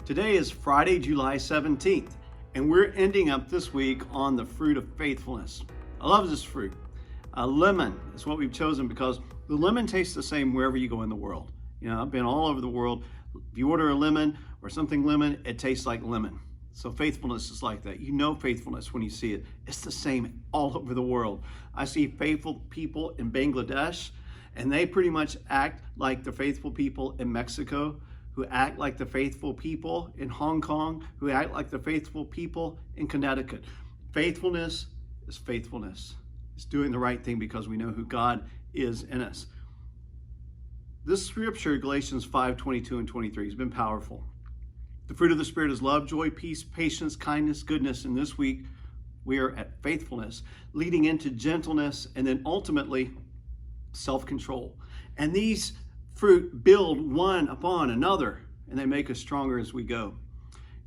Today is Friday, July 17th, and we're ending up this week on the fruit of faithfulness. I love this fruit. Lemon is what we've chosen because the lemon tastes the same wherever you go in the world. You know, I've been all over the world. If you order a lemon or something lemon, it tastes like lemon. So faithfulness is like that. You know faithfulness when you see it. It's the same all over the world. I see faithful people in Bangladesh, and they pretty much act like the faithful people in Mexico, who act like the faithful people in Hong Kong, who act like the faithful people in Connecticut. Faithfulness is faithfulness. It's doing the right thing because we know who God is in us. This scripture, Galatians 5:22 and 23, has been powerful. The fruit of the Spirit is love, joy, peace, patience, kindness, goodness. And this week, we are at faithfulness, leading into gentleness, and then ultimately, self-control. And these fruit build one upon another, and they make us stronger as we go.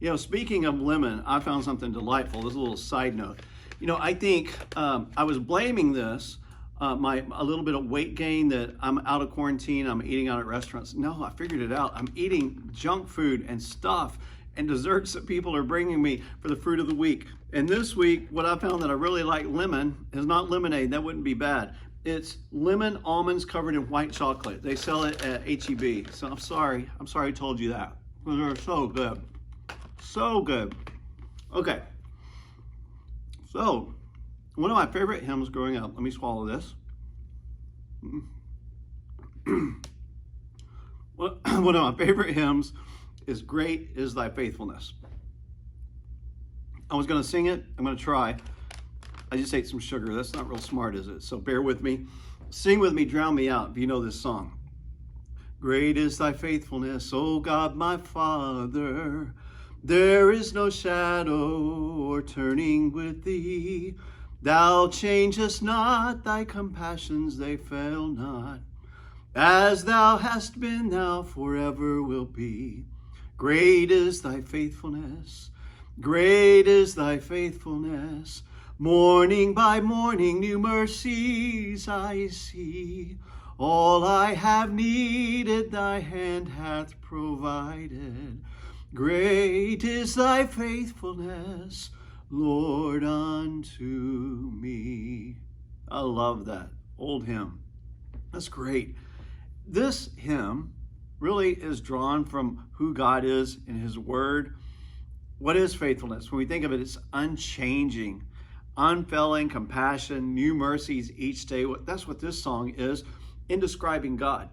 You know, speaking of lemon, I found something delightful. This is a little side note. You know, I think I was blaming this, a little bit of weight gain, that I'm out of quarantine, I'm eating out at restaurants. No, I figured it out. I'm eating junk food and stuff and desserts that people are bringing me for the fruit of the week. And this week, what I found that I really like lemon is not lemonade. That wouldn't be bad. It's lemon almonds covered in white chocolate. They sell it at H-E-B. So I'm sorry I told you that. They're so good. So good. Okay. So, one of my favorite hymns growing up, let me swallow this. One of my favorite hymns is Great is Thy Faithfulness. I was going to sing it. I'm going to try. I just ate some sugar. That's not real smart, is it? So bear with me. Sing with me, drown me out if you know this song. Great is thy faithfulness, O God my Father. There is no shadow or turning with thee. Thou changest not, thy compassions, they fail not. As thou hast been, thou forever will be. Great is thy faithfulness. Great is thy faithfulness. Morning by morning, new mercies I see. All I have needed, thy hand hath provided. Great is thy faithfulness, Lord, unto me. I love that old hymn. That's great. This hymn really is drawn from who God is in his word. What is faithfulness? When we think of it, it's unchanging, unfailing compassion, new mercies each day. That's what this song is in describing God.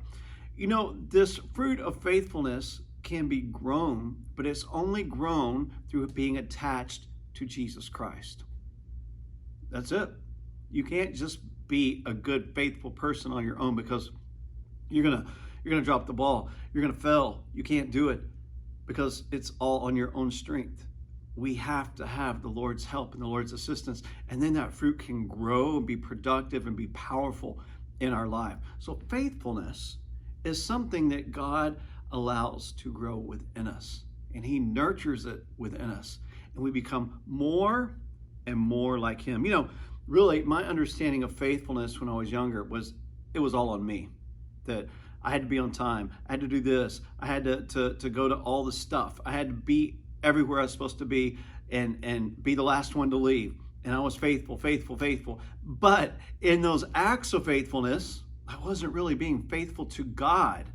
You know, this fruit of faithfulness can be grown, but it's only grown through being attached to Jesus Christ. That's it. You can't just be a good, faithful person on your own, because you're gonna drop the ball. You're gonna fail. You can't do it because it's all on your own strength. We have to have the Lord's help and the Lord's assistance, and then that fruit can grow and be productive and be powerful in our life. So faithfulness is something that God allows to grow within us, and he nurtures it within us, and we become more and more like him. You know, really, my understanding of faithfulness when I was younger was it was all on me, that I had to be on time, I had to do this, I had to go to all the stuff, I had to be everywhere I was supposed to be and be the last one to leave. And I was faithful. But in those acts of faithfulness, I wasn't really being faithful to God.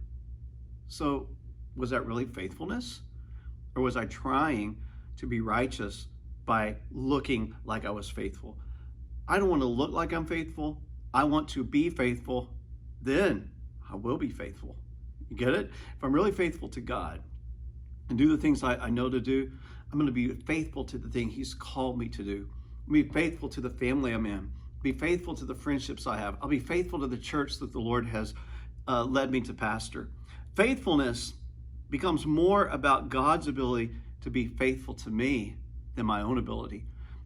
So was that really faithfulness? Or was I trying to be righteous by looking like I was faithful? I don't want to look like I'm faithful. I want to be faithful. Then I will be faithful. You get it? If I'm really faithful to God and do the things I know to do, I'm going to be faithful to the thing he's called me to do. I'll be faithful to the family I'm in. Be faithful to the friendships I have. I'll be faithful to the church that the Lord has led me to pastor. Faithfulness becomes more about God's ability to be faithful to me than my own ability.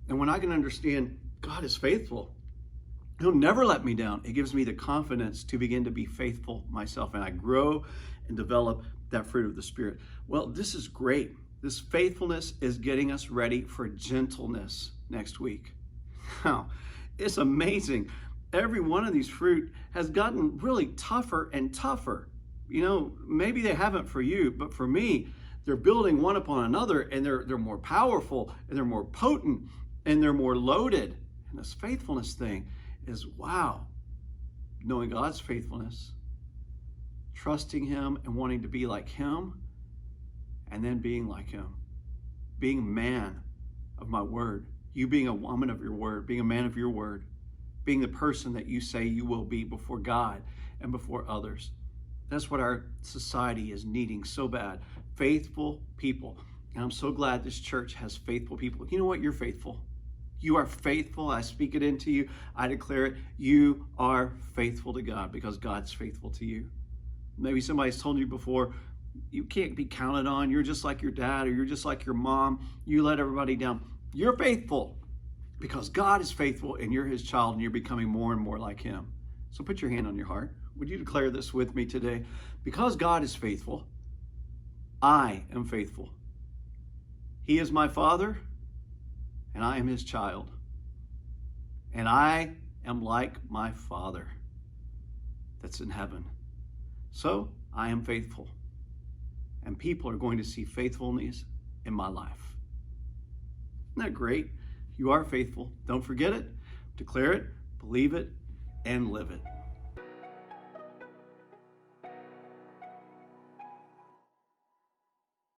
And when I can understand God is faithful, he'll never let me down, it gives me the confidence to begin to be faithful myself, and I grow and develop that fruit of the Spirit. Well, this is great. This faithfulness is getting us ready for gentleness next week. Now, it's amazing. Every one of these fruit has gotten really tougher and tougher. You know, maybe they haven't for you, but for me, they're building one upon another, and they're more powerful, and they're more potent, and they're more loaded. And this faithfulness thing is, wow, knowing God's faithfulness, trusting him and wanting to be like him, and then being like him, being a man of my word, you being a woman of your word, being a man of your word, being the person that you say you will be before God and before others. That's what our society is needing so bad. Faithful people. And I'm so glad this church has faithful people. You know what? You're faithful. You are faithful. I speak it into you. I declare it. You are faithful to God because God's faithful to you. Maybe somebody's told you before, you can't be counted on. You're just like your dad, or you're just like your mom. You let everybody down. You're faithful because God is faithful, and you're his child, and you're becoming more and more like him. So put your hand on your heart. Would you declare this with me today? Because God is faithful, I am faithful. He is my Father, and I am his child. And I am like my Father that's in heaven. So I am faithful. And people are going to see faithfulness in my life. Isn't that great? You are faithful. Don't forget it. Declare it, believe it, and live it.